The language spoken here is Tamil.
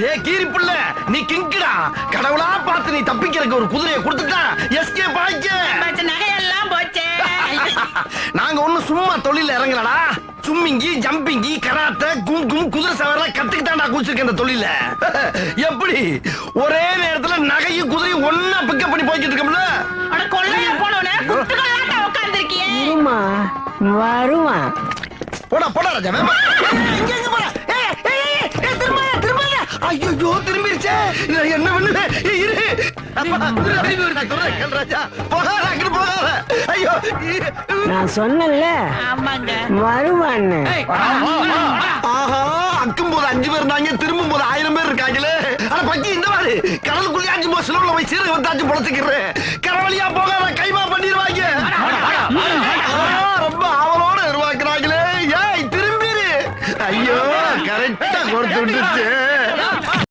ஏ கீரி புள்ள, நீ கிங்கடா. கடவுளா பார்த்து நீ தப்பிக்கிறதுக்கு ஒரு குதிரையை கொடுத்துட்டா எஸ்கேப் ஆயிச்சே. நகையெல்லாம் போச்சே. நாங்க ஒண்ணு சும்மா தொழில இறங்கலடா. சும்மிங்கி, ஜம்பிங்கி, கராத்தே, குங்கும், குதிரை சவாரிலாம் கத்துக்கிட்டாண்டா குடிச்சிருக்க இந்த தொழில. எப்படி ஒரே நேரத்துல நகையும் குதிரையும் ஒன்னா பிக்கப் பண்ணி போய்கிட்டு இருக்கோம்ல. அட கொள்ளையா போனவனே, குத்துக்கல்லாட்ட உட்கார்ந்திருக்கியே. இருமா வருவான். போடா போடா ராஜா, வேமா. இங்க எங்க போற? திரும்ப திரும்ப. ஐயோ திரும்பிருச்சே. என்ன பண்ணுவேன்? இரு. அப்பா குதிரை திரும்பி வருதா? குதிரை கல் ராஜா. போகாத, அங்கிட்டு போகாத. ஐயோ நான் சொன்னேன்ல ஆமாங்க. வருவான்னு. ஆஹா, அக்கும் போது 5 பேர் இருந்தாங்க, திரும்பும் போது 1000 பேர் இருக்காங்களே. ஆனா பக்கி இந்த மாதிரி கடலுக்குள்ளே 5 போய் சிலவுல போய் சீரக வந்தாச்சு பொழைச்சிக்கிறேன்.